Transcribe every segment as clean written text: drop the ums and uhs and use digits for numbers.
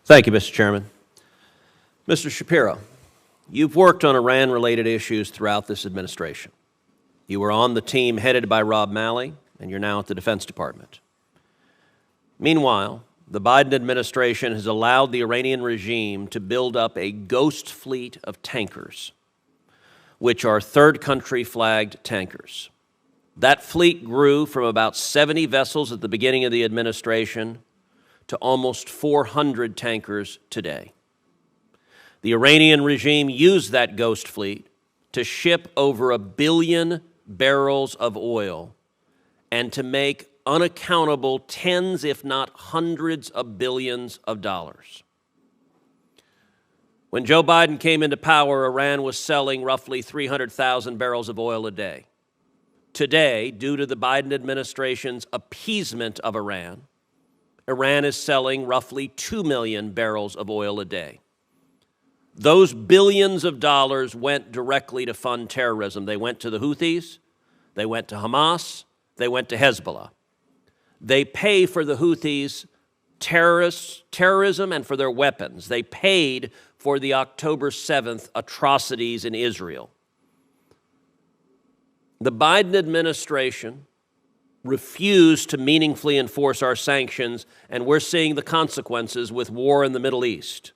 Thank you, Mr. Chairman. Mr. Shapiro, you've worked on Iran-related issues throughout this administration. You were on the team headed by Rob Malley, and you're now at the Defense Department. Meanwhile, the Biden administration has allowed the Iranian regime to build up a ghost fleet of tankers, which are third-country flagged tankers. That fleet grew from about 70 vessels at the beginning of the administration to almost 400 tankers today. The Iranian regime used that ghost fleet to ship over 1 billion barrels of oil and to make unaccountable tens, if not hundreds of billions of dollars. When Joe Biden came into power, Iran was selling roughly 300,000 barrels of oil a day. Today, due to the Biden administration's appeasement of Iran, Iran is selling roughly 2 million barrels of oil a day. Those billions of dollars went directly to fund terrorism. They went to the Houthis, they went to Hamas, they went to Hezbollah. They pay for the Houthis' terrorism and for their weapons. They paid for the October 7th atrocities in Israel. The Biden administration refused to meaningfully enforce our sanctions, and we're seeing the consequences with war in the Middle East.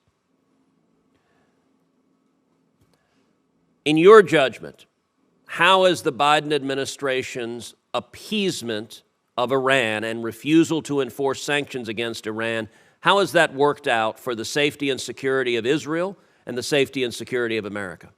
In your judgment, how has the Biden administration's appeasement of Iran and refusal to enforce sanctions against Iran, how has that worked out for the safety and security of Israel and the safety and security of America?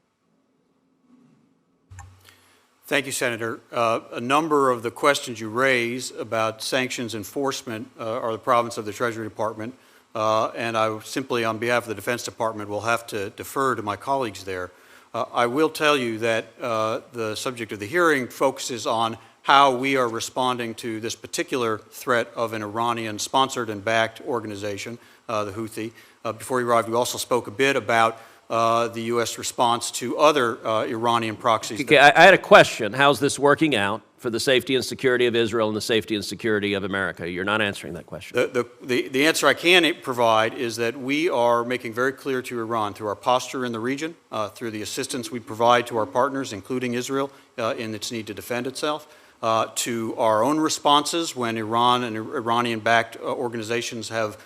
Thank you, Senator. A number of the questions you raise about sanctions enforcement are the province of the Treasury Department, and I simply, on behalf of the Defense Department, will have to defer to my colleagues there. I will tell you that the subject of the hearing focuses on how we are responding to this particular threat of an Iranian-sponsored and backed organization, the Houthi. Before you arrived, we also spoke a bit about the U.S. response to other Iranian proxies. Okay, I had a question. How's this working out for the safety and security of Israel and the safety and security of America? You're not answering that question. The answer I can provide is that we are making very clear to Iran, through our posture in the region, through the assistance we provide to our partners, including Israel, in its need to defend itself, to our own responses when Iran and Iranian-backed organizations have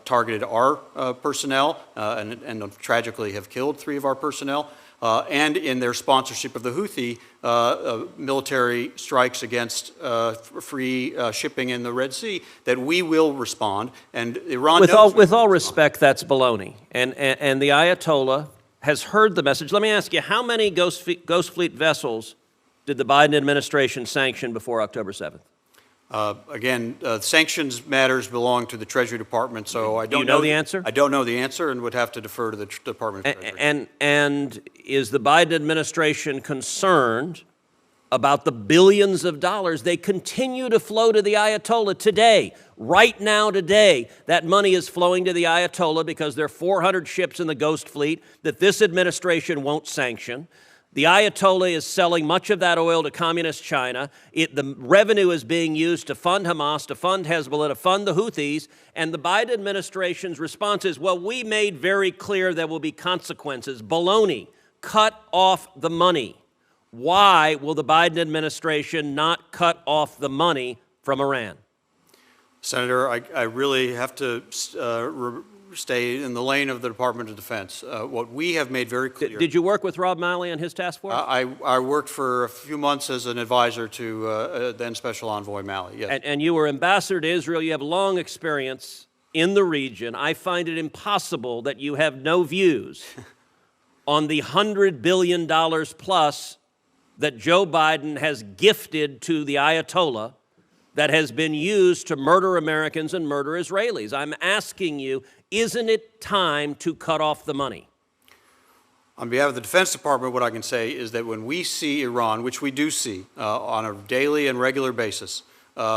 targeted our personnel and tragically have killed 3 of our personnel, and in their sponsorship of the Houthi military strikes against free shipping in the Red Sea, that we will respond. And Iran with all respect, that's baloney. And the Ayatollah has heard the message. Let me ask you, how many Ghost Fleet vessels did the Biden administration sanction before October 7th? Again, sanctions matters belong to the Treasury Department, so I don't know the answer. I don't know the answer, and would have to defer to the Department of Treasury. And is the Biden administration concerned about the billions of dollars they continue to flow to the Ayatollah today? Right now, today, that money is flowing to the Ayatollah because there are 400 ships in the Ghost Fleet that this administration won't sanction. The Ayatollah is selling much of that oil to communist China. The revenue is being used to fund Hamas, to fund Hezbollah, to fund the Houthis, and the Biden administration's response is, well, we made very clear there will be consequences. Baloney. Cut off the money. Why will the Biden administration not cut off the money from Iran? Senator, I really have to stay in the lane of the Department of Defense. What we have made very clear... Did you work with Rob Malley and his task force? I worked for a few months as an advisor to then Special Envoy Malley, yes. And you were ambassador to Israel. You have long experience in the region. I find it impossible that you have no views on the $100 billion plus that Joe Biden has gifted to the Ayatollah that has been used to murder Americans and murder Israelis. I'm asking you, isn't it time to cut off the money? On behalf of the Defense Department, what I can say is that when we see Iran, which we do see on a daily and regular basis,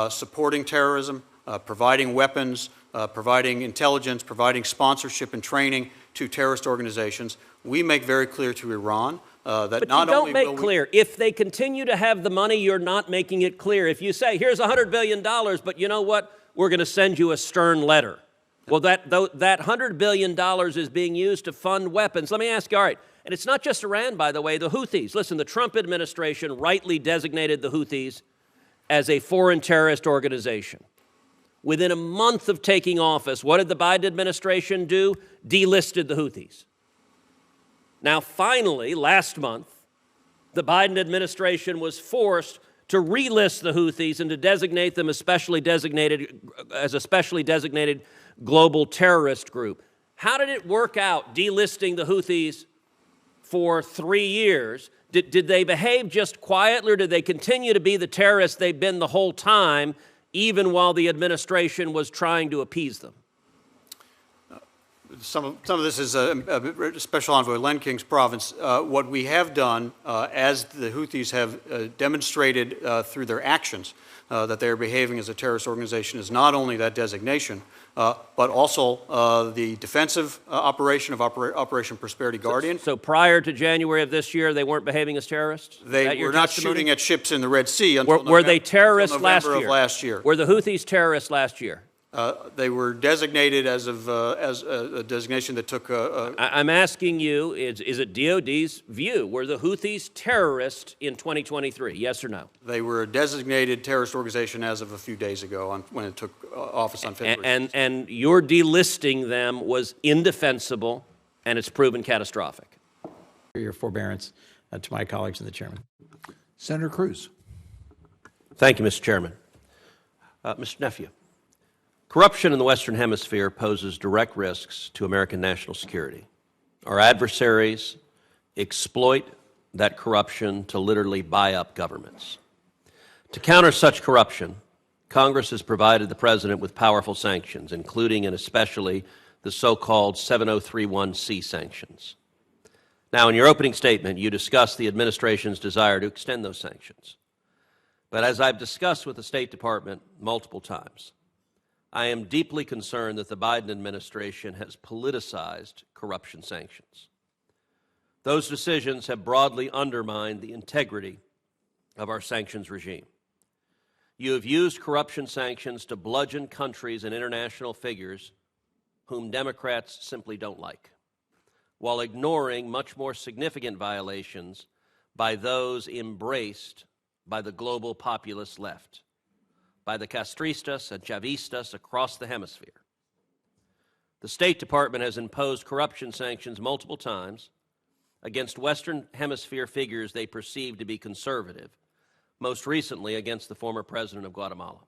supporting terrorism, providing weapons, providing intelligence, providing sponsorship and training to terrorist organizations, we make very clear to Iran that but not you don't only make will clear. If they continue to have the money, you're not making it clear. If you say, here's $100 billion, but you know what? We're going to send you a stern letter. Well, that $100 billion is being used to fund weapons. Let me ask you, all right, and it's not just Iran, by the way, the Houthis. Listen, the Trump administration rightly designated the Houthis as a foreign terrorist organization. Within a month of taking office, what did the Biden administration do? Delisted the Houthis. Now, finally, last month, the Biden administration was forced to relist the Houthis and to designate them as a specially designated global terrorist group. How did it work out, delisting the Houthis for 3 years? Did they behave just quietly, or did they continue to be the terrorists they've been the whole time, even while the administration was trying to appease them? Some of this is Special Envoy Len King's province. What we have done, as the Houthis have demonstrated through their actions that they are behaving as a terrorist organization, is not only that designation, but also the defensive operation of Operation Prosperity Guardian. So prior to January of this year, they weren't behaving as terrorists? They were not shooting at ships in the Red Sea until Were they terrorists last year? November of last year. Were the Houthis terrorists last year? They were designated as a designation that took I'm asking you, is it DOD's view? Were the Houthis terrorists in 2023? Yes or no? They were a designated terrorist organization as of a few days ago when it took office on February. And your delisting them was indefensible, and it's proven catastrophic. For your forbearance to my colleagues and the chairman. Senator Cruz. Thank you, Mr. Chairman. Mr. Nephew. Corruption in the Western Hemisphere poses direct risks to American national security. Our adversaries exploit that corruption to literally buy up governments. To counter such corruption, Congress has provided the President with powerful sanctions, including and especially the so-called 7031C sanctions. Now, in your opening statement, you discussed the administration's desire to extend those sanctions. But as I've discussed with the State Department multiple times, I am deeply concerned that the Biden administration has politicized corruption sanctions. Those decisions have broadly undermined the integrity of our sanctions regime. You have used corruption sanctions to bludgeon countries and international figures whom Democrats simply don't like, while ignoring much more significant violations by those embraced by the global populist left, by the castristas and chavistas across the hemisphere. The State Department has imposed corruption sanctions multiple times against Western Hemisphere figures they perceive to be conservative, most recently against the former president of Guatemala.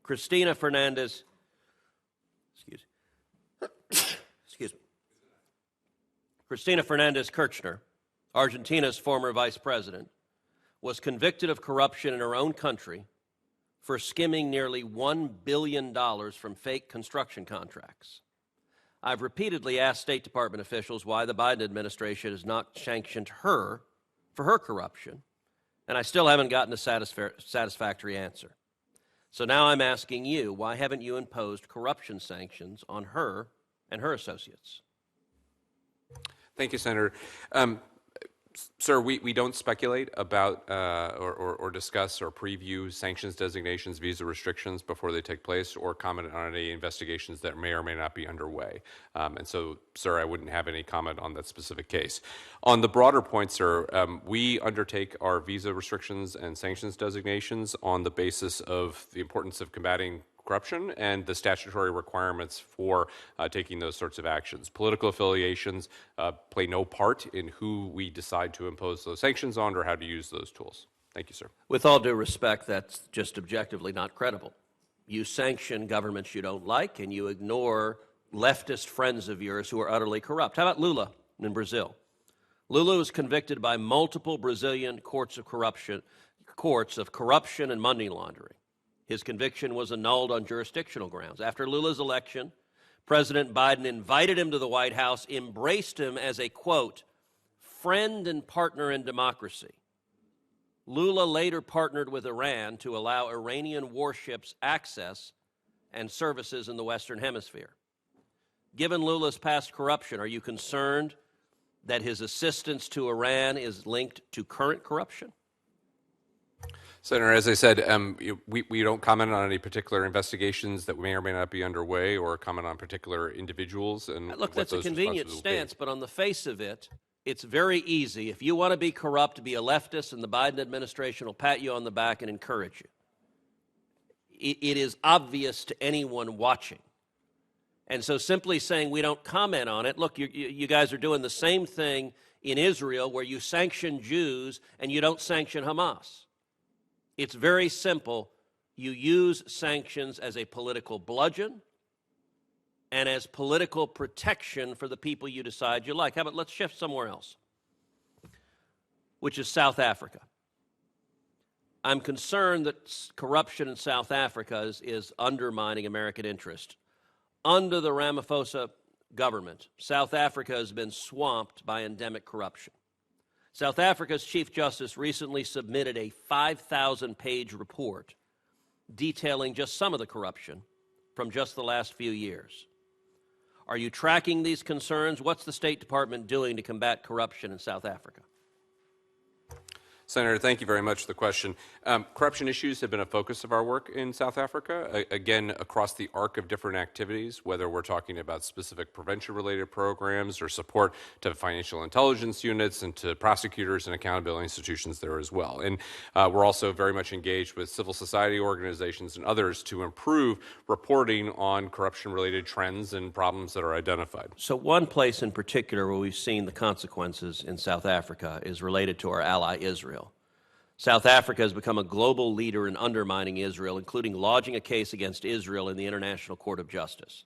Cristina Fernández Kirchner, Argentina's former vice president, was convicted of corruption in her own country for skimming nearly $1 billion from fake construction contracts. I've repeatedly asked State Department officials why the Biden administration has not sanctioned her for her corruption, and I still haven't gotten a satisfactory answer. So now I'm asking you, why haven't you imposed corruption sanctions on her and her associates? Thank you, Senator. Sir, we don't speculate about or discuss or preview sanctions designations, visa restrictions before they take place, or comment on any investigations that may or may not be underway. And so, sir, I wouldn't have any comment on that specific case. On the broader point, sir, we undertake our visa restrictions and sanctions designations on the basis of the importance of combating corruption and the statutory requirements for taking those sorts of actions. Political affiliations play no part in who we decide to impose those sanctions on or how to use those tools. Thank you, sir. With all due respect, that's just objectively not credible. You sanction governments you don't like, and you ignore leftist friends of yours who are utterly corrupt. How about Lula in Brazil? Lula was convicted by multiple Brazilian courts of corruption and money laundering. His conviction was annulled on jurisdictional grounds. After Lula's election, President Biden invited him to the White House, embraced him as a, quote, friend and partner in democracy. Lula later partnered with Iran to allow Iranian warships access and services in the Western Hemisphere. Given Lula's past corruption, are you concerned that his assistance to Iran is linked to current corruption? Senator, as I said, we don't comment on any particular investigations that may or may not be underway or comment on particular individuals. And Look, what that's a those convenient responses will be. stance, but on the face of it, it's very easy. If you want to be corrupt, be a leftist, and the Biden administration will pat you on the back and encourage you. It is obvious to anyone watching. And so simply saying we don't comment on it, look, you guys are doing the same thing in Israel where you sanction Jews and you don't sanction Hamas. It's very simple. You use sanctions as a political bludgeon and as political protection for the people you decide you like. How about let's shift somewhere else, which is South Africa. I'm concerned that corruption in South Africa is undermining American interest. Under the Ramaphosa government, South Africa has been swamped by endemic corruption. South Africa's Chief Justice recently submitted a 5,000-page report detailing just some of the corruption from just the last few years. Are you tracking these concerns? What's the State Department doing to combat corruption in South Africa? Senator, thank you very much for the question. Corruption issues have been a focus of our work in South Africa, again, across the arc of different activities, whether we're talking about specific prevention-related programs or support to financial intelligence units and to prosecutors and accountability institutions there as well. And we're also very much engaged with civil society organizations and others to improve reporting on corruption-related trends and problems that are identified. So one place in particular where we've seen the consequences in South Africa is related to our ally Israel. South Africa has become a global leader in undermining Israel, including lodging a case against Israel in the International Court of Justice.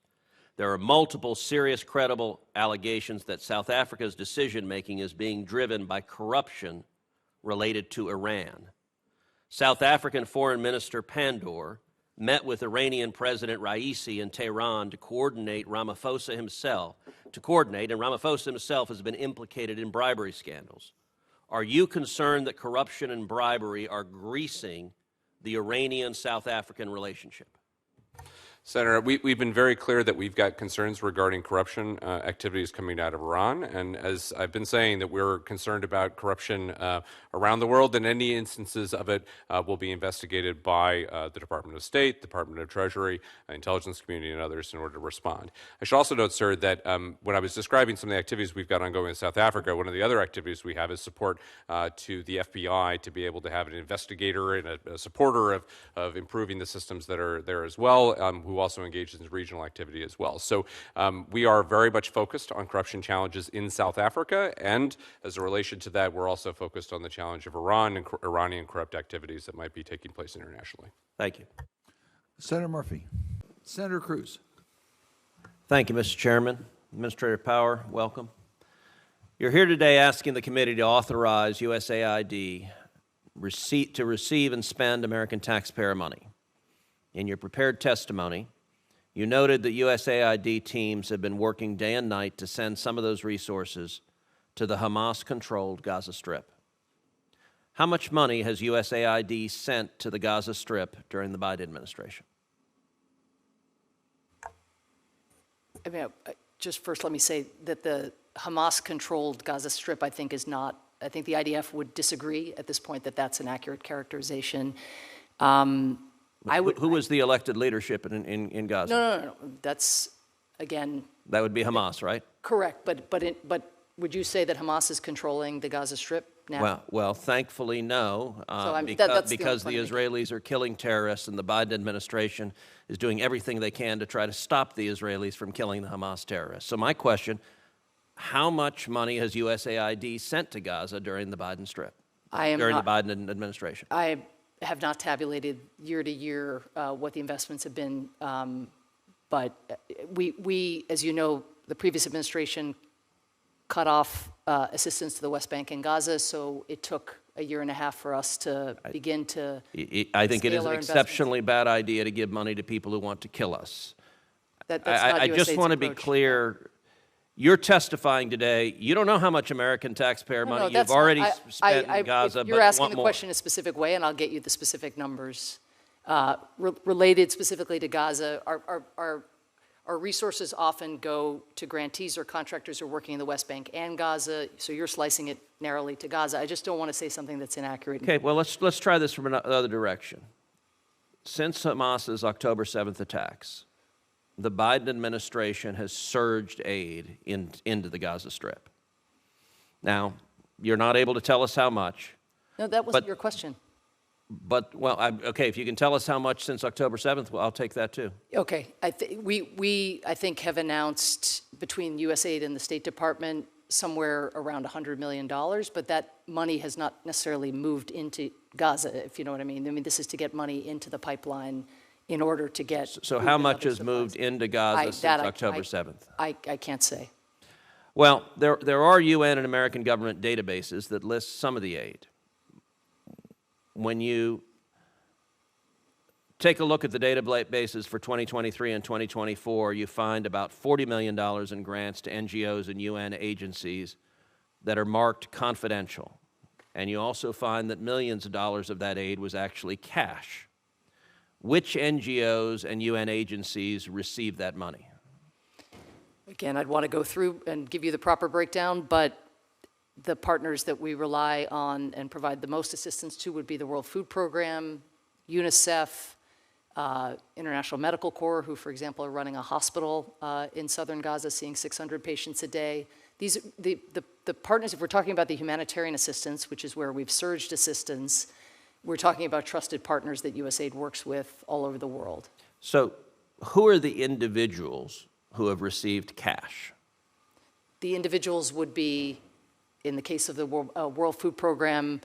There are multiple serious, credible allegations that South Africa's decision-making is being driven by corruption related to Iran. South African Foreign Minister Pandor met with Iranian President Raisi in Tehran to coordinate, and Ramaphosa himself has been implicated in bribery scandals. Are you concerned that corruption and bribery are greasing the Iranian-South African relationship? Senator, we've been very clear that we've got concerns regarding corruption activities coming out of Iran. And as I've been saying, that we're concerned about corruption around the world, and any instances of it will be investigated by the Department of State, Department of Treasury, intelligence community, and others in order to respond. I should also note, sir, that when I was describing some of the activities we've got ongoing in South Africa, one of the other activities we have is support to the FBI to be able to have an investigator and a supporter of improving the systems that are there as well, who also engages in regional activity as well. So we are very much focused on corruption challenges in South Africa, and as a relation to that, we're also focused on the challenge of Iran and Iranian corrupt activities that might be taking place internationally. Thank you. Senator Murphy. Senator Cruz. Thank you, Mr. Chairman. Administrator Power, welcome. You're here today asking the committee to authorize USAID to receive and spend American taxpayer money. In your prepared testimony, you noted that USAID teams have been working day and night to send some of those resources to the Hamas-controlled Gaza Strip. How much money has USAID sent to the Gaza Strip during the Biden administration? I mean, just first let me say that the Hamas-controlled Gaza Strip, I think, is not, I think the IDF would disagree at this point that that's an accurate characterization. Who was the elected leadership in Gaza? No. That's, again... That would be Hamas, right? Correct, but would you say that Hamas is controlling the Gaza Strip now? Well, thankfully, no, because the Israelis are killing terrorists, and the Biden administration is doing everything they can to try to stop the Israelis from killing the Hamas terrorists. So my question, how much money has USAID sent to Gaza during the Biden Strip, during the Biden administration? I have not tabulated year to year what the investments have been, but we, as you know, the previous administration cut off assistance to the West Bank and Gaza, so it took a year and a half for us to begin to I think it is an scale our exceptionally bad idea to give money to people who want to kill us. That's not I just USAID's want to be approach. clear. You're testifying today. You don't know how much American taxpayer money you've that's already not- spent in Gaza, if you're but asking want the more. question in a specific way, and I'll get you the specific numbers related specifically to Gaza. Our our resources often go to grantees or contractors who are working in the West Bank and Gaza, so you're slicing it narrowly to Gaza. I just don't want to say something that's inaccurate. Okay, well, let's try this from another direction. Since Hamas's October 7th attacks, the Biden administration has surged aid into the Gaza Strip. Now, you're not able to tell us how much. No, that wasn't your question. But, well, okay, if you can tell us how much since October 7th, well, I'll take that too. Okay, we I think have announced between USAID and the State Department somewhere around $100 million, but that money has not necessarily moved into Gaza, if you know what I mean. I mean, this is to get money into the pipeline in order to get. So how much has moved into Gaza since October 7th? I can't say. Well, there are UN and American government databases that list some of the aid. When you take a look at the databases for 2023 and 2024, you find about $40 million in grants to NGOs and UN agencies that are marked confidential. And you also find that millions of dollars of that aid was actually cash. Which NGOs and UN agencies received that money? Again, I'd want to go through and give you the proper breakdown, but the partners that we rely on and provide the most assistance to would be the World Food Program, UNICEF, International Medical Corps, who, for example, are running a hospital in southern Gaza, seeing 600 patients a day. The partners, if we're talking about the humanitarian assistance, which is where we've surged assistance, we're talking about trusted partners that USAID works with all over the world. So who are the individuals who have received cash? The individuals would be, in the case of the World Food Program,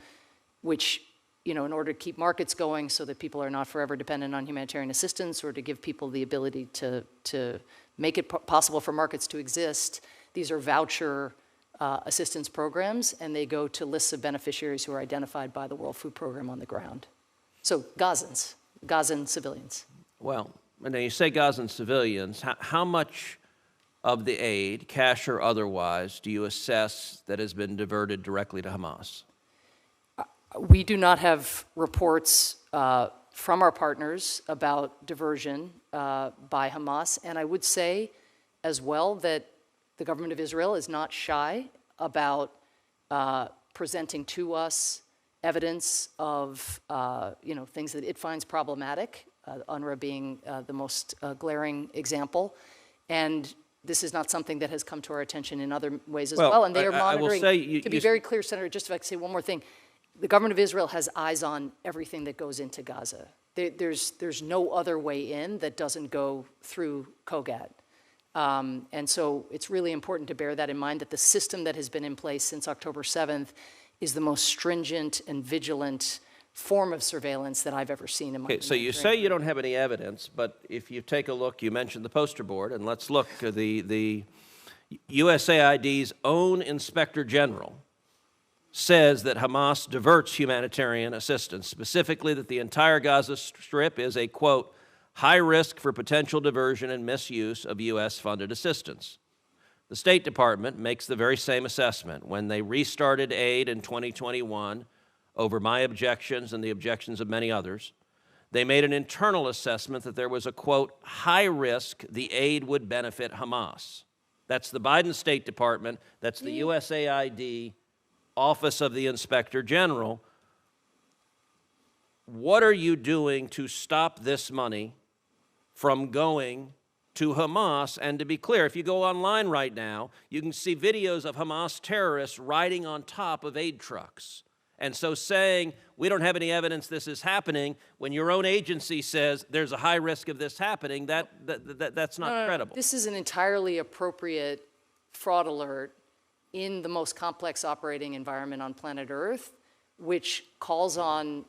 which, in order to keep markets going so that people are not forever dependent on humanitarian assistance, or to give people the ability to make it possible for markets to exist, these are voucher assistance programs, and they go to lists of beneficiaries who are identified by the World Food Program on the ground. So Gazan civilians. Well, when you say Gazan civilians, how much of the aid, cash or otherwise, do you assess that has been diverted directly to Hamas? We do not have reports from our partners about diversion by Hamas, and I would say as well that the government of Israel is not shy about presenting to us evidence of things that it finds problematic, UNRWA being the most glaring example, and this is not something that has come to our attention in other ways as well, and they are monitoring. I will say to be very clear, Senator, just if I could say one more thing, the government of Israel has eyes on everything that goes into Gaza. There's no other way in that doesn't go through COGAT. And so it's really important to bear that in mind, that the system that has been in place since October 7th is the most stringent and vigilant form of surveillance that I've ever seen in my Okay, so you say you don't have any evidence, but if you take a look, you mentioned the poster board, and let's look at the USAID's own Inspector General says that Hamas diverts humanitarian assistance, specifically that the entire Gaza Strip is a, quote, high risk for potential diversion and misuse of U.S.-funded assistance. The State Department makes the very same assessment. When they restarted aid in 2021, over my objections and the objections of many others, they made an internal assessment that there was a, quote, high risk the aid would benefit Hamas. That's the Biden State Department, that's the USAID Office of the Inspector General. What are you doing to stop this money from going to Hamas? And to be clear, if you go online right now, you can see videos of Hamas terrorists riding on top of aid trucks. And so saying, we don't have any evidence this is happening, when your own agency says there's a high risk of this happening, that's not credible. This is an entirely appropriate fraud alert in the most complex operating environment on planet Earth, which calls on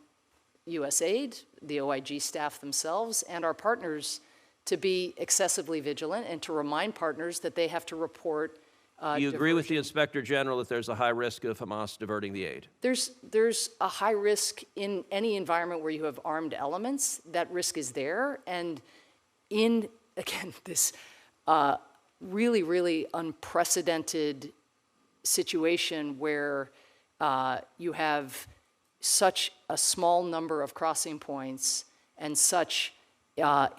USAID, the OIG staff themselves, and our partners to be excessively vigilant and to remind partners that they have to report Do you agree with the Inspector General that there's a high risk of Hamas diverting the aid? There's a high risk in any environment where you have armed elements. That risk is there. And in, again, this really, really unprecedented situation where you have such a small number of crossing points and such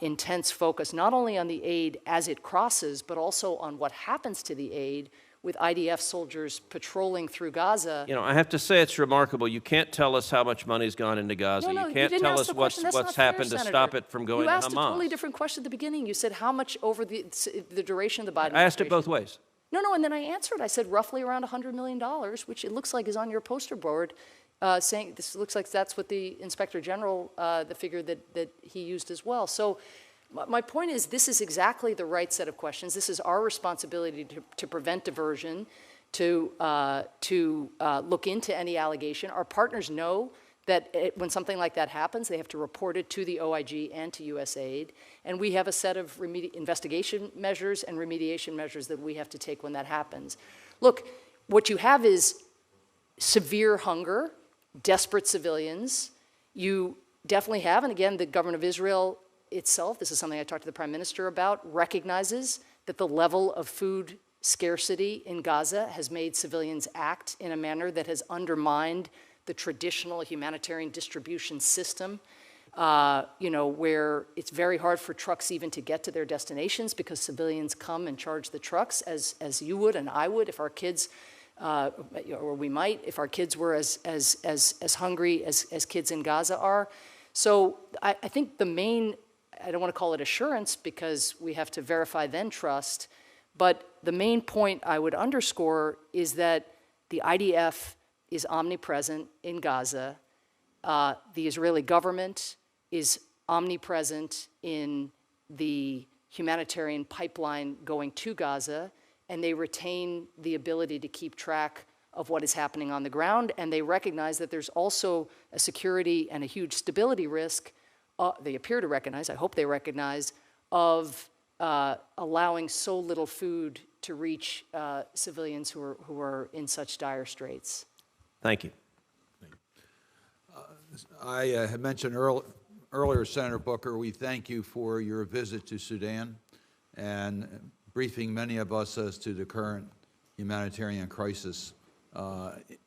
intense focus not only on the aid as it crosses, but also on what happens to the aid, with IDF soldiers patrolling through Gaza. You know, I have to say it's remarkable. You can't tell us how much money's gone into Gaza. No, you can't didn't tell ask us the question. That's what's not fair, happened to Senator. stop it from going you to asked Hamas. a totally different question at the beginning. You said how much over the duration of the Biden I asked it administration. both ways. No, and then I answered. I said roughly around $100 million, which it looks like is on your poster board, saying this looks like that's what the Inspector General, the figure that he used as well. So my point is this is exactly the right set of questions. This is our responsibility to prevent diversion, to look into any allegation. Our partners know that when something like that happens, they have to report it to the OIG and to USAID. And we have a set of investigation measures and remediation measures that we have to take when that happens. Look, what you have is severe hunger, desperate civilians. You definitely have, and again, the government of Israel itself, this is something I talked to the Prime Minister about, recognizes that the level of food scarcity in Gaza has made civilians act in a manner that has undermined the traditional humanitarian distribution system, where it's very hard for trucks even to get to their destinations because civilians come and charge the trucks, as you would and I would if our kids, or we might, if our kids were as hungry as kids in Gaza are. So I think the main, I don't want to call it assurance because we have to verify then trust, but the main point I would underscore is that the IDF is omnipresent in Gaza. The Israeli government is omnipresent in the humanitarian pipeline going to Gaza, and they retain the ability to keep track of what is happening on the ground, and they recognize that there's also a security and a huge stability risk, they appear to recognize, I hope they recognize, of allowing so little food to reach civilians who are in such dire straits. Thank you. I had mentioned earlier, Senator Booker, we thank you for your visit to Sudan and briefing many of us as to the current humanitarian crisis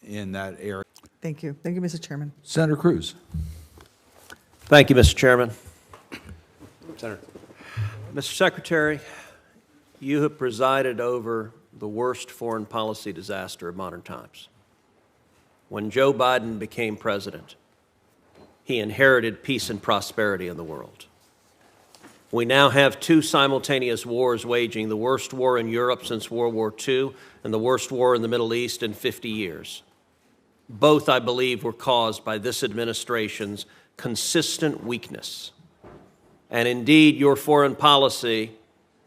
in that area. Thank you. Thank you, Mr. Chairman. Senator Cruz. Thank you, Mr. Chairman. Senator. Mr. Secretary, you have presided over the worst foreign policy disaster of modern times. When Joe Biden became president, he inherited peace and prosperity in the world. We now have two simultaneous wars waging, the worst war in Europe since World War II and the worst war in the Middle East in 50 years. Both, I believe, were caused by this administration's consistent weakness. And indeed, your foreign policy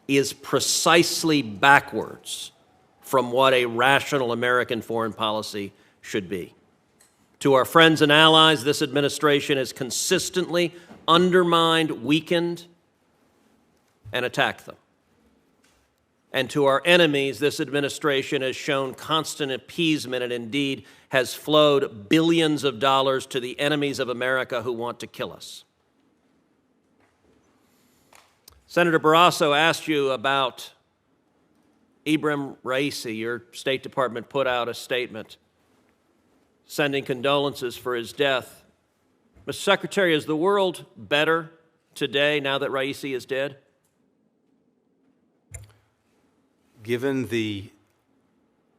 is precisely backwards from what a rational American foreign policy should be. To our friends and allies, this administration has consistently undermined, weakened, and attacked them. And to our enemies, this administration has shown constant appeasement and indeed has flowed billions of dollars to the enemies of America who want to kill us. Senator Barrasso asked you about Ibrahim Raisi. Your State Department put out a statement sending condolences for his death. Mr. Secretary, is the world better today now that Raisi is dead? Given the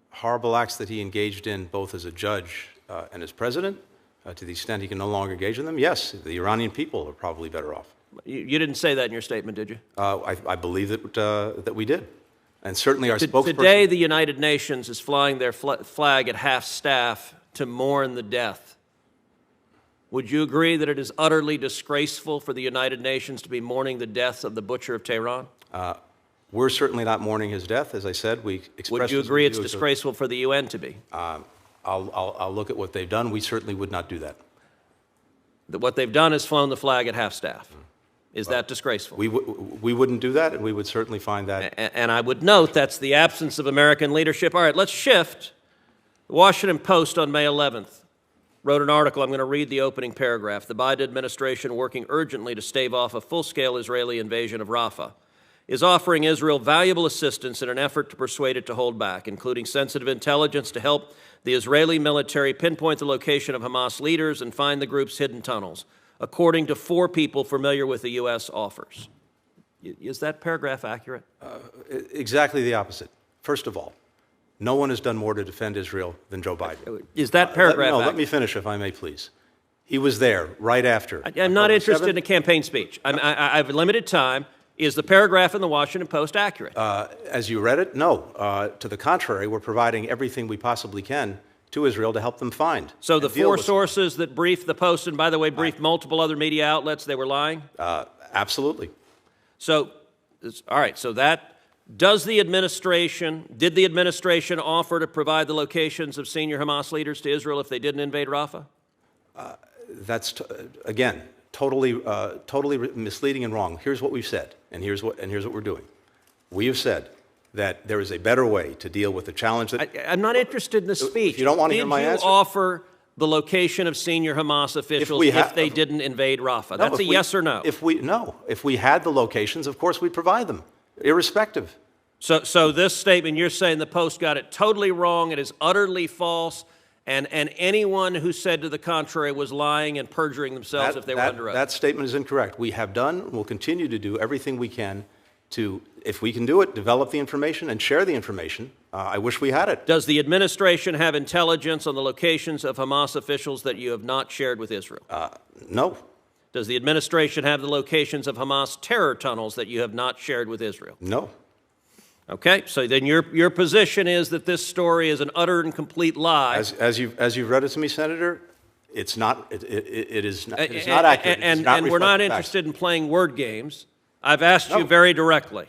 horrible acts that he engaged in both as a judge and as president, to the extent he can no longer engage in them, yes, the Iranian people are probably better off. You didn't say that in your statement, did you? I believe that we did. And certainly our spokesperson... Today, the United Nations is flying their flag at half-staff to mourn the death. Would you agree that it is utterly disgraceful for the United Nations to be mourning the death of the butcher of Tehran? We're certainly not mourning his death. As I said, we expressed... Would you agree it's disgraceful for the UN to be? I'll look at what they've done. We certainly would not do that. What they've done is flown the flag at half-staff. Is that disgraceful? We wouldn't do that, and we would certainly find that... And I would note that's the absence of American leadership. All right, let's shift. The Washington Post on May 11th wrote an article. I'm going to read the opening paragraph. The Biden administration, working urgently to stave off a full-scale Israeli invasion of Rafah, is offering Israel valuable assistance in an effort to persuade it to hold back, including sensitive intelligence to help the Israeli military pinpoint the location of Hamas leaders and find the group's hidden tunnels. according to 4 people familiar with the U.S. offers. Is that paragraph accurate? Exactly the opposite. First of all, no one has done more to defend Israel than Joe Biden. Is that paragraph let accurate? me finish, if I may, please. He was there right after. I'm not October interested 7th. in a campaign speech. I have limited time. Is the paragraph in the Washington Post accurate? As you read it, no. To the contrary, we're providing everything we possibly can to Israel to help them find. So the and deal 4 with sources that briefed the Post, and by the way, briefed multiple other media outlets, they were lying? Absolutely. So, all right, so that, did the administration offer to provide the locations of senior Hamas leaders to Israel if they didn't invade Rafah? That's, again, totally misleading and wrong. Here's what we've said, and here's what we're doing. We have said that there is a better way to deal with the challenge that... I'm not interested in the speech. If you don't want to hear my answer... Did you offer the location of senior Hamas officials if they didn't invade Rafah? That's a yes or no. If we had the locations, of course we'd provide them, irrespective. So this statement, you're saying the Post got it totally wrong, it is utterly false, and anyone who said to the contrary was lying and perjuring themselves if they were under oath. That statement is incorrect. We have done and will continue to do everything we can to, if we can do it, develop the information and share the information. I wish we had it. Does the administration have intelligence on the locations of Hamas officials that you have not shared with Israel? No. Does the administration have the locations of Hamas terror tunnels that you have not shared with Israel? No. Okay, so then your position is that this story is an utter and complete lie. As you've read it to me, Senator, it's not. It is not accurate. And we're not interested in playing word games. I've asked you very directly.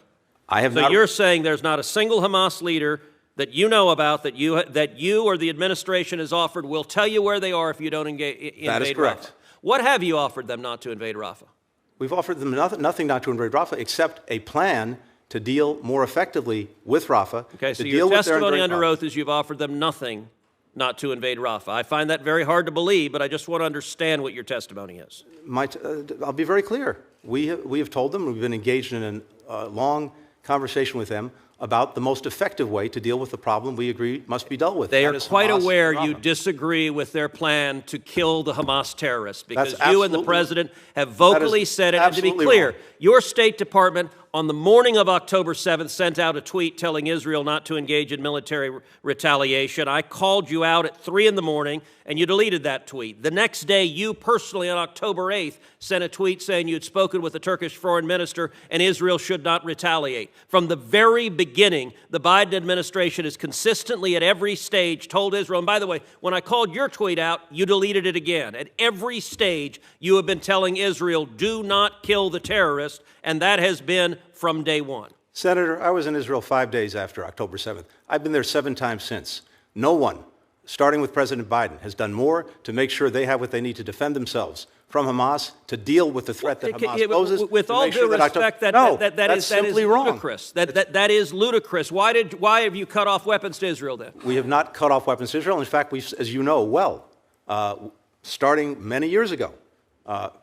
I have so not. You're saying there's not a single Hamas leader that you know about that you or the administration has offered will tell you where they are if you don't invade Rafah. That is correct. What have you offered them not to invade Rafah? We've offered them nothing not to invade Rafah except a plan to deal more effectively with Rafah. Okay, so to your deal with their testimony enduring under power. oath is you've offered them nothing not to invade Rafah. I find that very hard to believe, but I just want to understand what your testimony is. I'll be very clear. We have told them, we've been engaged in a long conversation with them about the most effective way to deal with the problem we agree must be dealt with. They That are is quite Hamas aware and you Rafah. disagree with their plan to kill the Hamas terrorists because That's you and the absolutely- president have vocally that is said it. And to be absolutely clear, wrong. your State Department on the morning of October 7th sent out a tweet telling Israel not to engage in military retaliation. I called you out at 3 in the morning and you deleted that tweet. The next day, you personally on October 8th sent a tweet saying you had spoken with the Turkish foreign minister and Israel should not retaliate. From the very beginning, the Biden administration has consistently at every stage told Israel, and by the way, when I called your tweet out, you deleted it again. At every stage, you have been telling Israel, do not kill the terrorist, and that has been from day one. Senator, I was in Israel 5 days after October 7th. I've been there 7 times since. No one, starting with President Biden, has done more to make sure they have what they need to defend themselves from Hamas, to deal with the threat that Hamas poses. With all due respect, that is simply wrong. ludicrous. That is ludicrous. Why have you cut off weapons to Israel then? We have not cut off weapons to Israel. In fact, as you know well, starting many years ago,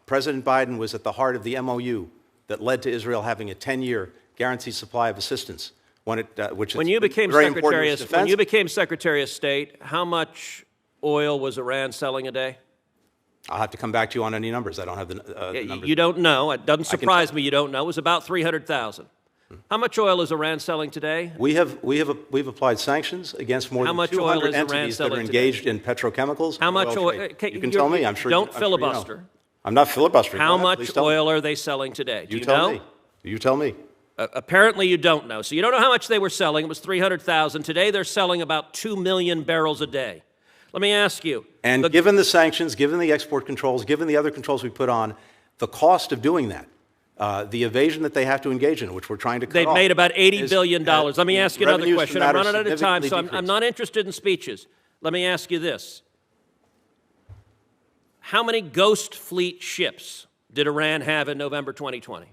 President Biden was at the heart of the MOU that led to Israel having a 10-year guaranteed supply of assistance. When you became Secretary of State, how much oil was Iran selling a day? I'll have to come back to you on any numbers. I don't have the numbers. You don't know. It doesn't surprise me you don't know. It was about 300,000. How much oil is Iran selling today? We've applied sanctions against more than 200 entities that are engaged in petrochemicals. How much oil? You can tell me. I'm sure. Don't filibuster. You know. I'm not filibustering. How much oil are they selling today? Do you know? You tell me. Apparently you don't know. So you don't know how much they were selling. It was 300,000. Today they're selling about 2 million barrels a day. Let me ask you. And given the sanctions, given the export controls, given the other controls we put on, the cost of doing that, the evasion that they have to engage in, which we're trying to cut off. They've made about $80 billion. Let me ask you another question. I'm running out of time, so I'm not interested in speeches. Let me ask you this. How many Ghost Fleet ships did Iran have in November 2020?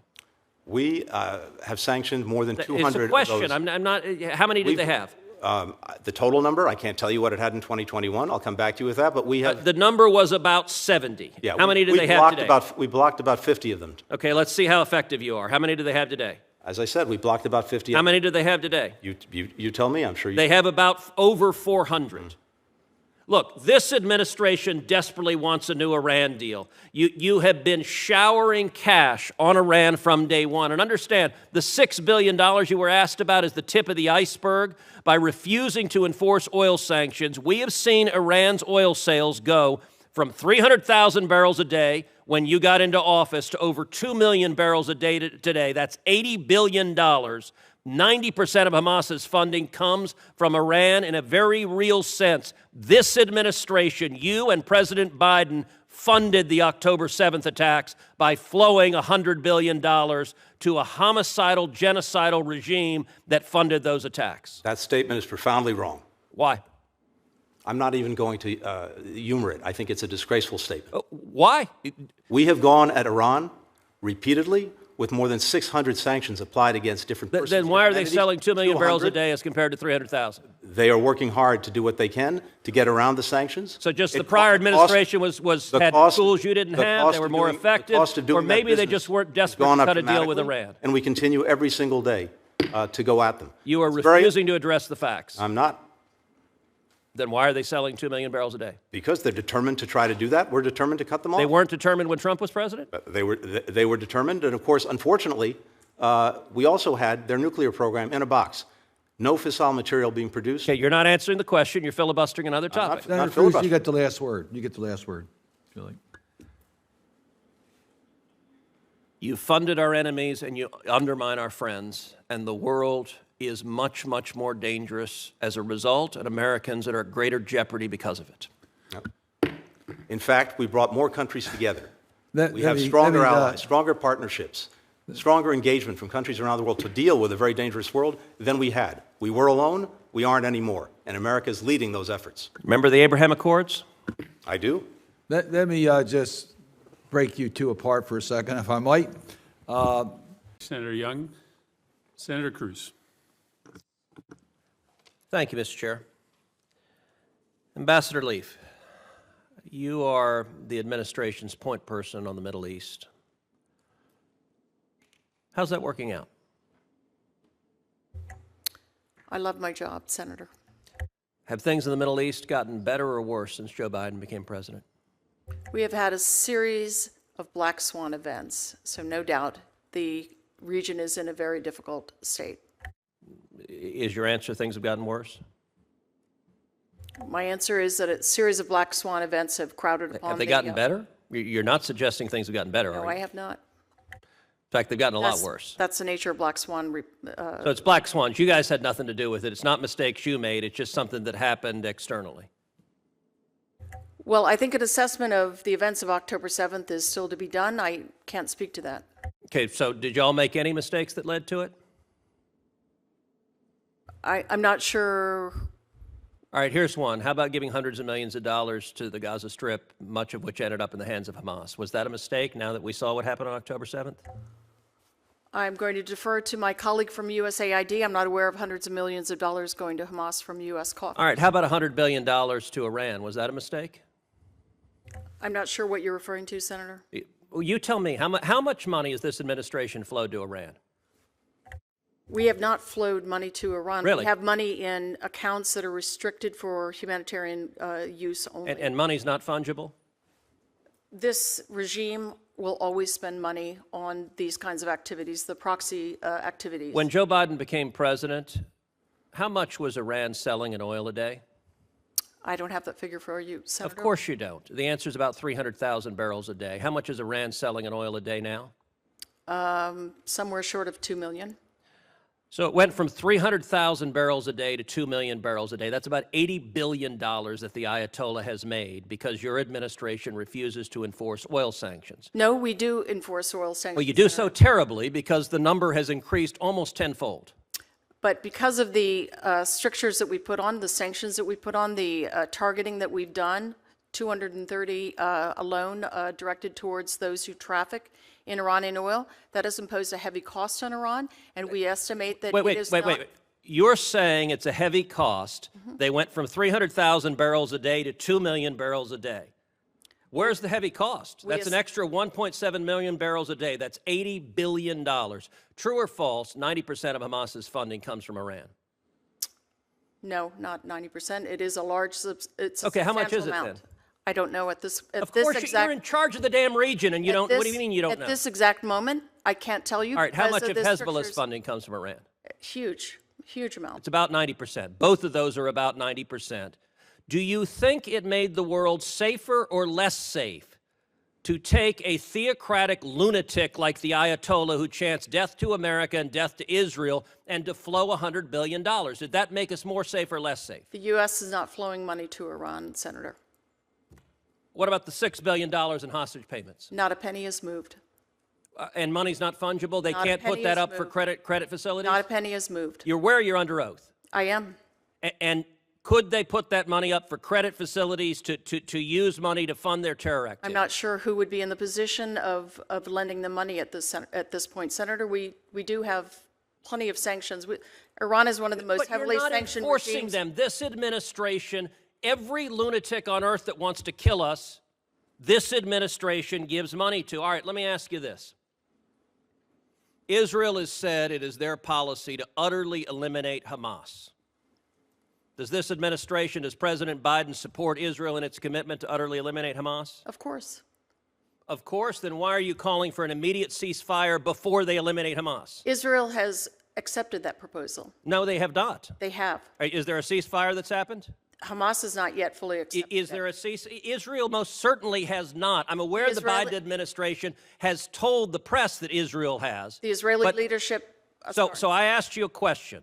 We have sanctioned more than 200 It's a question. of those. I'm not. How many did they have? The total number, I can't tell you what it had in 2021. I'll come back to you with that, but we have... The number was about 70. Yeah, how many did they have today? We blocked about 50 of them. Okay, let's see how effective you are. How many do they have today? As I said, we blocked about 50 How many do they have today? You tell me, I'm sure you... They have about over 400. Look, this administration desperately wants a new Iran deal. You have been showering cash on Iran from day one. And understand, the $6 billion you were asked about is the tip of the iceberg. By refusing to enforce oil sanctions, we have seen Iran's oil sales go from 300,000 barrels a day when you got into office to over 2 million barrels a day today. That's $80 billion. 90% of Hamas's funding comes from Iran in a very real sense. This administration, you and President Biden, funded the October 7th attacks by flowing $100 billion to a homicidal, genocidal regime that funded those attacks. That statement is profoundly wrong. Why? I'm not even going to humor it. I think it's a disgraceful statement. Why? We have gone at Iran repeatedly with more than 600 sanctions applied against different persons. Then why are they entities, selling 2 million barrels a 200. day as compared to 300,000? They are working hard to do what they can to get around the sanctions. So just It the prior administration had tools you didn't have, they were more effective, or maybe they just weren't desperate to cut a deal with Iran. And we continue every single day to go at them. You are refusing to address the facts. I'm not. Then why are they selling 2 million barrels a day? Because they're determined to try to do that. We're determined to cut them off. They weren't determined when Trump was president? They were determined, and of course, unfortunately, we also had their nuclear program in a box. No fissile material being produced. Okay, you're not answering the question. You're filibustering another topic. Senator Cruz, you get the last word. You get the last word. Julie. You funded our enemies and you undermine our friends, and the world is much, much more dangerous as a result, and Americans are at greater jeopardy because of it. In fact, we brought more countries together. We have let me, stronger allies, stronger partnerships, stronger engagement from countries around the world to deal with a very dangerous world than we had. We were alone, we aren't anymore, and America is leading those efforts. Remember the Abraham Accords? I do. Let me just break you two apart for a second, if I might. Senator Young. Senator Cruz. Thank you, Mr. Chair. Ambassador Leaf, you are the administration's point person on the Middle East. How's that working out? I love my job, Senator. Have things in the Middle East gotten better or worse since Joe Biden became president? We have had a series of black swan events, so no doubt the region is in a very difficult state. Is your answer things have gotten worse? My answer is that a series of black swan events have crowded upon Have they gotten better? You're not suggesting things have gotten better, No, are you? I have not. In fact, they've gotten a lot worse. That's the nature of black swan. So it's black swans. You guys had nothing to do with it. It's not mistakes you made. It's just something that happened externally. Well, I think an assessment of the events of October 7th is still to be done. I can't speak to that. Okay, so did y'all make any mistakes that led to it? I'm not sure. All right, here's one. How about giving hundreds of millions of dollars to the Gaza Strip, much of which ended up in the hands of Hamas? Was that a mistake now that we saw what happened on October 7th? I'm going to defer to my colleague from USAID. I'm not aware of hundreds of millions of dollars going to Hamas from U.S. coffers. All right, how about $100 billion to Iran? Was that a mistake? I'm not sure what you're referring to, Senator. Well, you tell me, how much money has this administration flowed to Iran? We have not flowed money to Iran. Really? We have money in accounts that are restricted for humanitarian use only. And money's not fungible? This regime will always spend money on these kinds of activities, the proxy activities. When Joe Biden became president, how much was Iran selling in oil a day? I don't have that figure for you, Senator. Of course you don't. The answer is about 300,000 barrels a day. How much is Iran selling in oil a day now? Somewhere short of 2 million. So it went from 300,000 barrels a day to 2 million barrels a day. That's about $80 billion that the Ayatollah has made because your administration refuses to enforce oil sanctions. No, we do enforce oil sanctions. Well, you do Senator. so terribly because the number has increased almost tenfold. But because of the strictures that we put on, the sanctions that we put on, the targeting that we've done, 230 alone directed towards those who traffic in Iranian oil, that has imposed a heavy cost on Iran, and we estimate that Wait. You're saying it's a heavy cost. They went from 300,000 barrels a day to 2 million barrels a day. Where's the heavy cost? That's an extra 1.7 million barrels a day. That's $80 billion. True or false, 90% of Hamas's funding comes from Iran. No, not 90%. It is a large, it's a Okay, how much is substantial it amount. then? I don't know at this Of course, you're in charge of the damn region, and you don't. What do you mean you don't know? At this exact moment, I can't tell you. All right, how because much of the Hezbollah's structures- funding comes from Iran? Huge, huge amount. It's about 90%. Both of those are about 90%. Do you think it made the world safer or less safe to take a theocratic lunatic like the Ayatollah who chants death to America and death to Israel and to flow $100 billion? Did that make us more safe or less safe? The U.S. is not flowing money to Iran, Senator. What about the $6 billion in hostage payments? Not a penny is moved. And money's not fungible? They Not a can't put penny that is up for moved. credit facilities? Not a penny is moved. You're where you're under oath. I am. And could they put that money up for credit facilities to use money to fund their terror activity? I'm not sure who would be in the position of lending them money at this point, Senator. We do have plenty of sanctions. Iran is one of the most heavily sanctioned But you're not enforcing regimes. them. This administration, every lunatic on earth that wants to kill us, this administration gives money to. All right, let me ask you this. Israel has said it is their policy to utterly eliminate Hamas. Does this administration, does President Biden support Israel in its commitment to utterly eliminate Hamas? Of course. Of course, then why are you calling for an immediate ceasefire before they eliminate Hamas? Israel has accepted that proposal. No, they have not. They have. Is there a ceasefire that's happened? Hamas has not yet fully accepted Is there a ceasefire? Israel most certainly has not. I'm aware the Biden administration has told the press that Israel has. The Israeli but- leadership. So I asked you a question.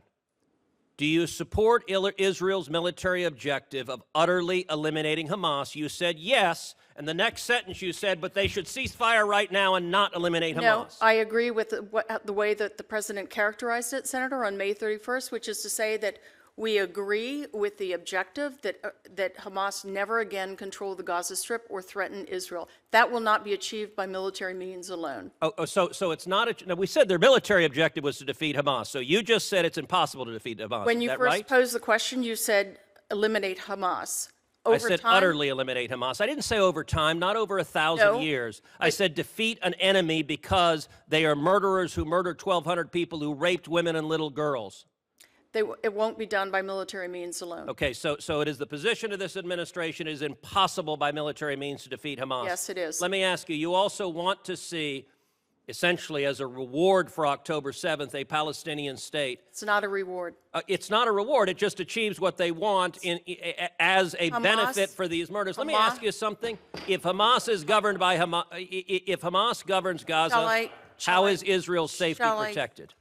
Do you support Israel's military objective of utterly eliminating Hamas? You said yes, and the next sentence you said, but they should cease fire right now and not eliminate Hamas. No, I agree with the way that the president characterized it, Senator, on May 31st, which is to say that we agree with the objective that Hamas never again control the Gaza Strip or threaten Israel. That will not be achieved by military means alone. So it's not no, we said their military objective was to defeat Hamas. So you just said it's impossible to defeat Hamas. When Is you that first right? posed the question, you said eliminate Hamas. I said utterly eliminate Hamas. I didn't say over time, not over 1,000 No, years. I said defeat an enemy because they are murderers who murdered 1,200 people who raped women and little girls. It won't be done by military means alone. Okay, so it is the position of this administration it is impossible by military means to defeat Hamas. Yes, it is. Let me ask you, you also want to see, essentially as a reward for October 7th, a Palestinian state. It's not a reward. It's not a reward, it just achieves what they want as a benefit for these murders. Let me ask you something. If Hamas is governed by Hamas, if Hamas governs Gaza, how is Israel's safety protected?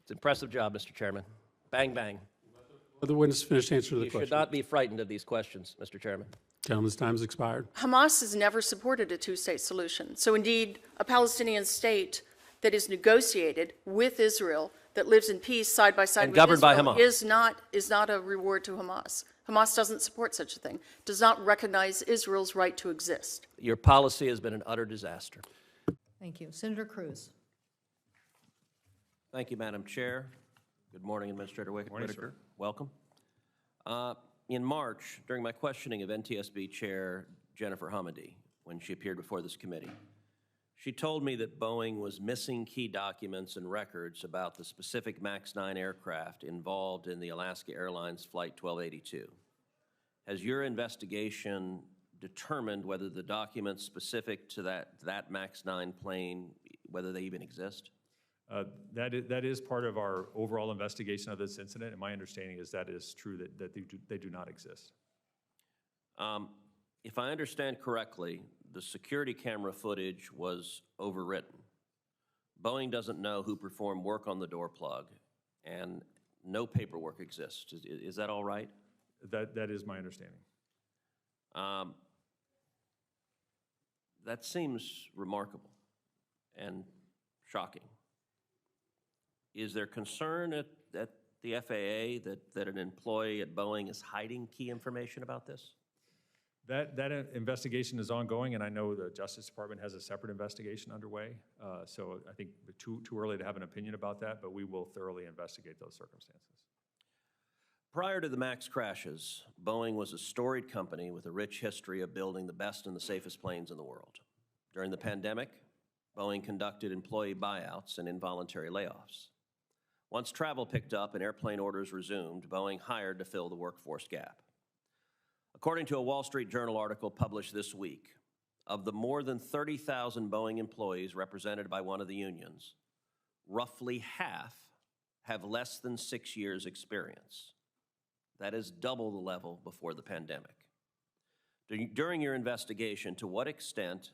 It's an impressive job, Mr. Chairman. Bang, bang. Let the witness finish answering the You question. should not be frightened of these questions, Mr. Chairman. Gentleman's time has expired. Hamas has never supported a two-state solution. So indeed, a Palestinian state that is negotiated with Israel, that lives in peace side by side And with governed by Israel, Hamas. is not a reward to Hamas. Hamas doesn't support such a thing, does not recognize Israel's right to exist. Your policy has been an utter disaster. Thank you. Senator Cruz. Thank you, Madam Chair. Good morning, Administrator Whitaker. Welcome. In March, during my questioning of NTSB Chair Jennifer Hamady, when she appeared before this committee, she told me that Boeing was missing key documents and records about the specific MAX 9 aircraft involved in the Alaska Airlines Flight 1282. Has your investigation determined whether the documents specific to that MAX 9 plane, whether they even exist? That is part of our overall investigation of this incident, and my understanding is that is true, that they do not exist. If I understand correctly, the security camera footage was overwritten. Boeing doesn't know who performed work on the door plug, and no paperwork exists. Is that all right? That is my understanding. That seems remarkable and shocking. Is there concern at the FAA that an employee at Boeing is hiding key information about this? That investigation is ongoing, and I know the Justice Department has a separate investigation underway. So I think too early to have an opinion about that, but we will thoroughly investigate those circumstances. Prior to the MAX crashes, Boeing was a storied company with a rich history of building the best and the safest planes in the world. During the pandemic, Boeing conducted employee buyouts and involuntary layoffs. Once travel picked up and airplane orders resumed, Boeing hired to fill the workforce gap. According to a Wall Street Journal article published this week, of the more than 30,000 Boeing employees represented by one of the unions, roughly half have less than 6 years' experience. That is double the level before the pandemic. During your investigation, to what extent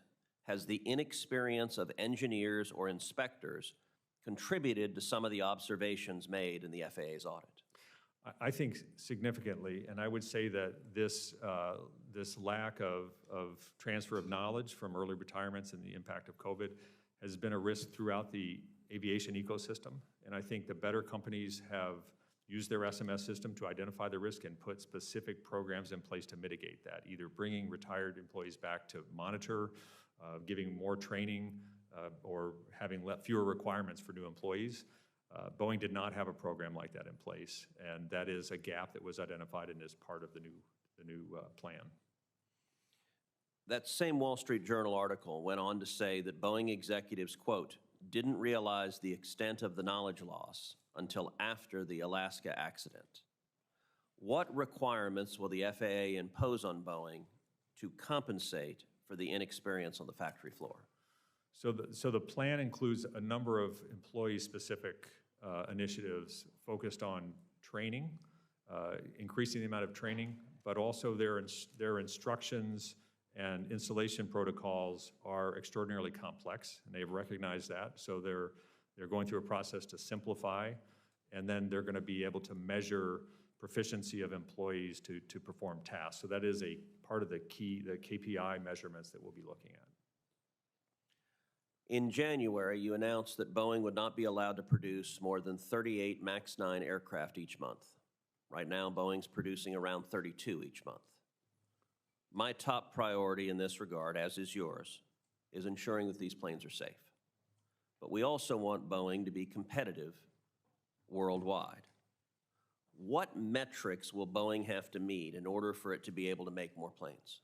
has the inexperience of engineers or inspectors contributed to some of the observations made in the FAA's audit? I think significantly, and I would say that this lack of transfer of knowledge from early retirements and the impact of COVID has been a risk throughout the aviation ecosystem. And I think the better companies have used their SMS system to identify the risk and put specific programs in place to mitigate that, either bringing retired employees back to monitor, giving more training, or having fewer requirements for new employees. Boeing did not have a program like that in place, and that is a gap that was identified and is part of the new plan. That same Wall Street Journal article went on to say that Boeing executives, quote, didn't realize the extent of the knowledge loss until after the Alaska accident. What requirements will the FAA impose on Boeing to compensate for the inexperience on the factory floor? So the plan includes a number of employee-specific initiatives focused on training, increasing the amount of training, but also their instructions and installation protocols are extraordinarily complex, and they've recognized that. So they're going through a process to simplify, and then they're going to be able to measure proficiency of employees to perform tasks. So that is a part of the KPI measurements that we'll be looking at. In January, you announced that Boeing would not be allowed to produce more than 38 MAX 9 aircraft each month. Right now, Boeing's producing around 32 each month. My top priority in this regard, as is yours, is ensuring that these planes are safe. But we also want Boeing to be competitive worldwide. What metrics will Boeing have to meet in order for it to be able to make more planes?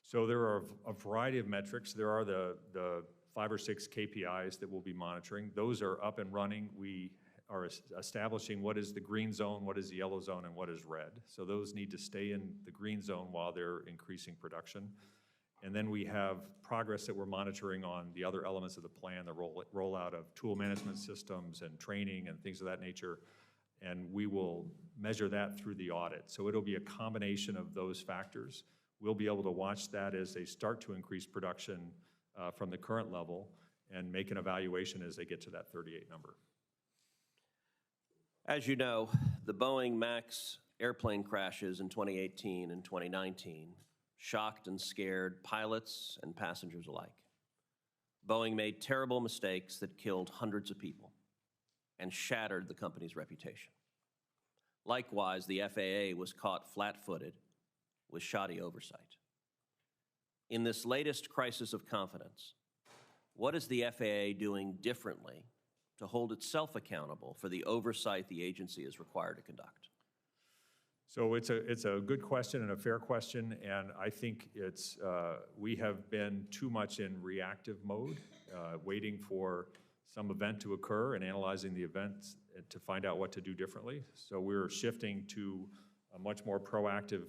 So there are a variety of metrics. There are the 5 or 6 KPIs that we'll be monitoring. Those are up and running. We are establishing what is the green zone, what is the yellow zone, and what is red. So those need to stay in the green zone while they're increasing production. And then we have progress that we're monitoring on the other elements of the plan, the rollout of tool management systems and training and things of that nature. And we will measure that through the audit. So it'll be a combination of those factors. We'll be able to watch that as they start to increase production from the current level and make an evaluation as they get to that 38 number. As you know, the Boeing MAX airplane crashes in 2018 and 2019 shocked and scared pilots and passengers alike. Boeing made terrible mistakes that killed hundreds of people and shattered the company's reputation. Likewise, the FAA was caught flat-footed with shoddy oversight. In this latest crisis of confidence, what is the FAA doing differently to hold itself accountable for the oversight the agency is required to conduct? So it's a good question and a fair question, and I think we have been too much in reactive mode, waiting for some event to occur and analyzing the events to find out what to do differently. So we're shifting to a much more proactive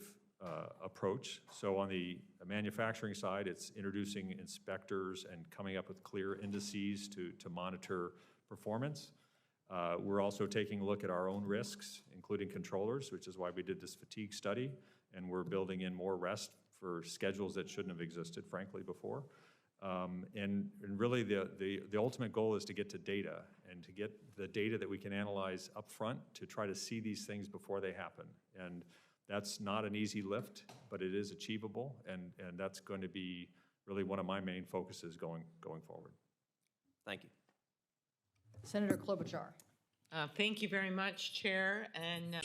approach. So on the manufacturing side, it's introducing inspectors and coming up with clear indices to monitor performance. We're also taking a look at our own risks, including controllers, which is why we did this fatigue study, and we're building in more rest for schedules that shouldn't have existed, frankly, before. And really the ultimate goal is to get to data and to get the data that we can analyze up front to try to see these things before they happen. And that's not an easy lift, but it is achievable, and that's going to be really one of my main focuses going forward. Thank you. Senator Klobuchar. Thank you very much, Chair. And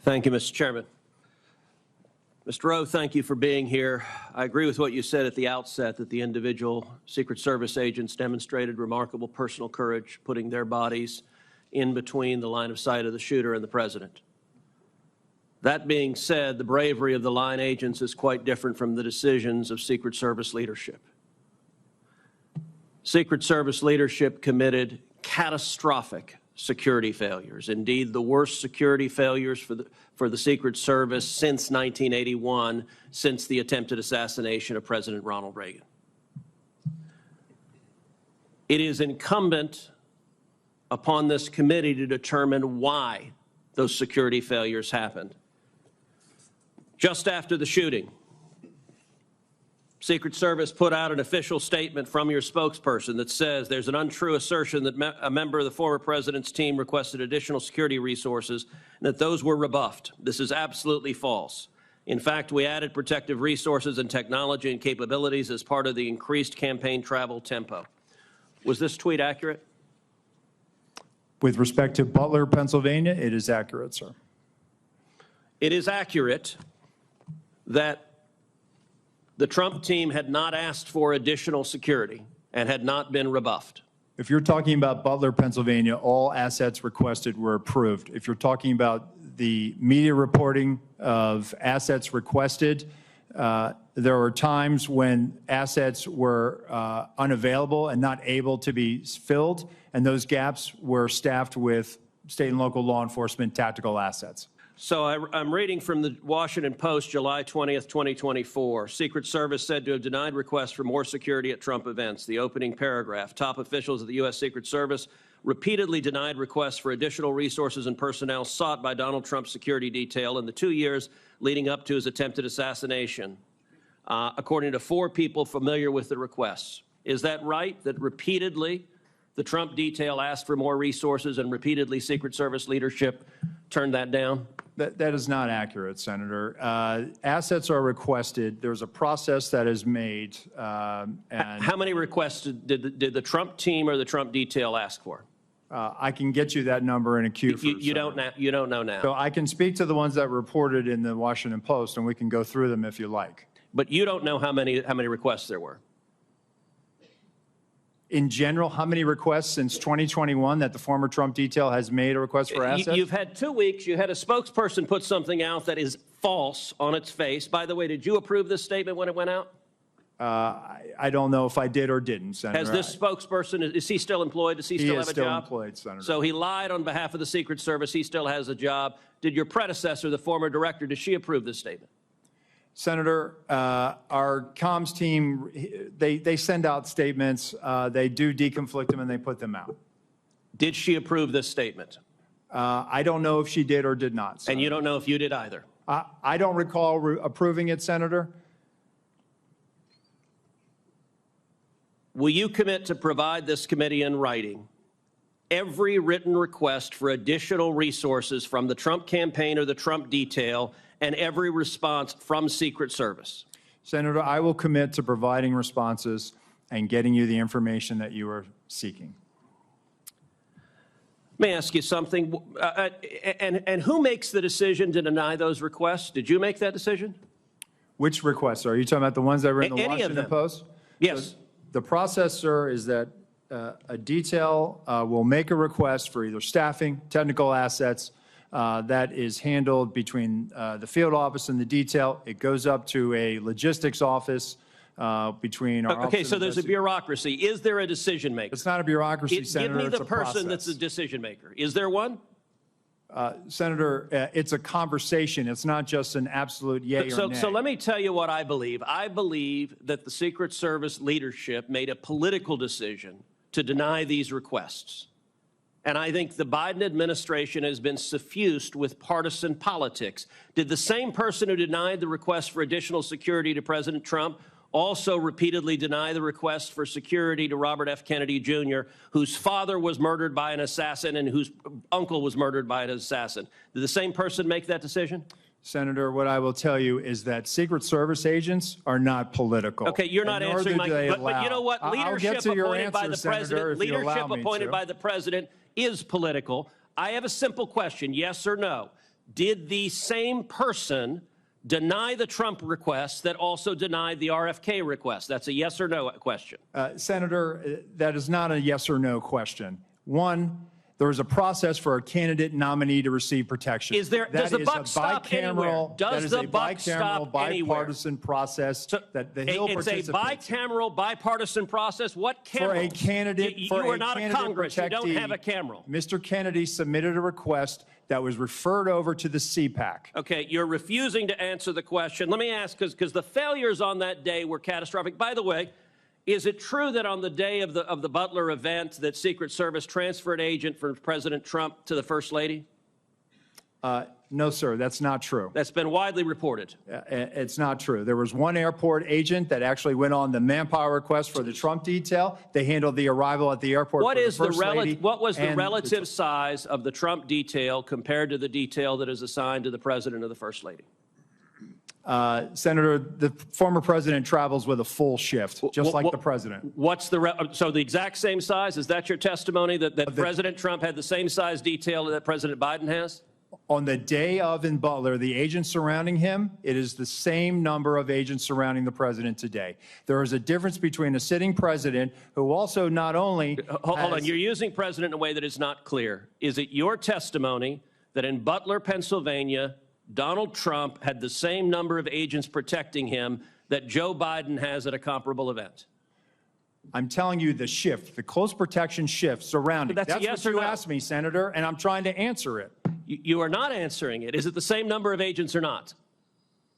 Thank you, Mr. Chairman. Mr. Rowe, thank you for being here. I agree with what you said at the outset, that the individual Secret Service agents demonstrated remarkable personal courage, putting their bodies in between the line of sight of the shooter and the president. That being said, the bravery of the line agents is quite different from the decisions of Secret Service leadership. Secret Service leadership committed catastrophic security failures, indeed the worst security failures for the Secret Service since 1981, since the attempted assassination of President Ronald Reagan. It is incumbent upon this committee to determine why those security failures happened. Just after the shooting, Secret Service put out an official statement from your spokesperson that says there's an untrue assertion that a member of the former president's team requested additional security resources and that those were rebuffed. This is absolutely false. In fact, we added protective resources and technology and capabilities as part of the increased campaign travel tempo. Was this tweet accurate? With respect to Butler, Pennsylvania, it is accurate, sir. It is accurate that the Trump team had not asked for additional security and had not been rebuffed. If you're talking about Butler, Pennsylvania, all assets requested were approved. If you're talking about the media reporting of assets requested, there were times when assets were unavailable and not able to be filled, and those gaps were staffed with state and local law enforcement tactical assets. So I'm reading from the Washington Post, July 20th, 2024. Secret Service said to have denied requests for more security at Trump events. The opening paragraph, top officials of the U.S. Secret Service repeatedly denied requests for additional resources and personnel sought by Donald Trump's security detail in the 2 years leading up to his attempted assassination, according to 4 people familiar with the requests. Is that right, that repeatedly the Trump detail asked for more resources and repeatedly Secret Service leadership turned that down? That is not accurate, Senator. Assets are requested. There's a process that is made. And how many requests did the Trump team or the Trump detail ask for? I can get you that number in a queue. You don't know now. So I can speak to the ones that reported in the Washington Post, and we can go through them if you like. But you don't know how many requests there were. In general, how many requests since 2021 that the former Trump detail has made a request for assets? You've had 2 weeks. You had a spokesperson put something out that is false on its face. By the way, did you approve this statement when it went out? I don't know if I did or didn't, Senator. Has this spokesperson, is he still employed? Does he still have a job? He is still employed, Senator. So he lied on behalf of the Secret Service. He still has a job. Did your predecessor, the former director, did she approve this statement? Senator, our comms team, they send out statements, they do deconflict them, and they put them out. Did she approve this statement? I don't know if she did or did not, Senator. And you don't know if you did either? I don't recall approving it, Senator. Will you commit to provide this committee in writing every written request for additional resources from the Trump campaign or the Trump detail and every response from Secret Service? Senator, I will commit to providing responses and getting you the information that you are seeking. Let me ask you something. And who makes the decision to deny those requests? Did you make that decision? Which requests? Are you talking about the ones that were in the Any Washington Post? Yes. So the process, sir, is that a detail will make a request for either staffing, technical assets, that is handled between the field office and the detail. It goes up to a logistics office between our Okay, so there's a bureaucracy. Is there a decision maker? It's not a bureaucracy, Senator. Give me the it's a person process. that's a decision maker. Is there one? Senator, it's a conversation. It's not just an absolute yay or nay. So let me tell you what I believe. I believe that the Secret Service leadership made a political decision to deny these requests. And I think the Biden administration has been suffused with partisan politics. Did the same person who denied the request for additional security to President Trump also repeatedly deny the request for security to Robert F. Kennedy Jr., whose father was murdered by an assassin and whose uncle was murdered by an assassin? Did the same person make that decision? Senator, what I will tell you is that Secret Service agents are not political. Okay, you're not answering my question. But you know what? Leadership appointed by the president, leadership appointed by the president is political. I have a simple question, yes or no. Did the same person deny the Trump request that also denied the RFK request? That's a yes or no question. Senator, that is not a yes or no question. One, there is a process for a candidate nominee to receive protection. Does the buck stop anywhere? Does the buck stop anywhere? Bipartisan process that the Hill It's a bicameral, bipartisan process. What cameral? For a candidate, You are not a Congress. You don't have a cameral. Mr. Kennedy submitted a request that was referred over to the CPAC. Okay, you're refusing to answer the question. Let me ask, because the failures on that day were catastrophic. By the way, is it true that on the day of the Butler event that Secret Service transferred agent from President Trump to the First Lady? No, sir, that's not true. That's been widely reported. It's not true. There was one airport agent that actually went on the manpower request for the Trump detail. They handled the arrival at the airport What for is the First Lady. What was the and relative size of the Trump detail compared to the detail that is assigned to the President or the First Lady? Senator, the former president travels with a full shift, just like the president. What's so the exact same size? Is that your testimony that President Trump had the same size detail that President Biden has? On the day of in Butler, the agents surrounding him, it is the same number of agents surrounding the president today. There is a difference between a sitting president who also not only Hold on, you're using president in a way that is not clear. Is it your testimony that in Butler, Pennsylvania, Donald Trump had the same number of agents protecting him that Joe Biden has at a comparable event? I'm telling you the shift, the close protection shift surrounding. That's a yes what or you no. asked me, Senator, and I'm trying to answer it. You are not answering it. Is it the same number of agents or not?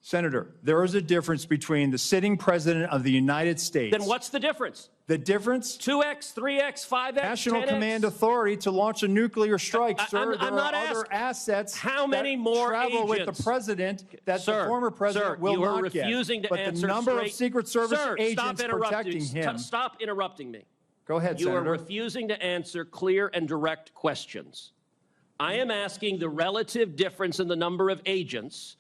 Senator, there is a difference between the sitting president of the United States. Then what's the difference? The difference? 2x, 3x, 5x, National 10x? command authority to launch a nuclear strike, sir. I'm not there are other assets how many more travel agents? with the president that Sir, the former president will you are not get. refusing to but answer the number straight. of Secret Service Sir, agents protecting him. Stop interrupting me. Go ahead, You Senator. are refusing to answer clear and direct questions. I am asking the relative difference in the number of agents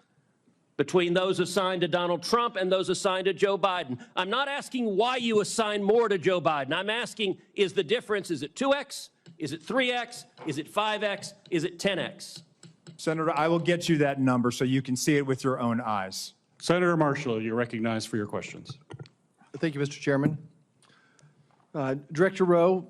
between those assigned to Donald Trump and those assigned to Joe Biden. I'm not asking why you assign more to Joe Biden. I'm asking, is the difference, is it 2x? Is it 3x? Is it 5x? Is it 10x? Senator, I will get you that number so you can see it with your own eyes. Senator Marshall, you're recognized for your questions. Thank you, Mr. Chairman. Director Rowe,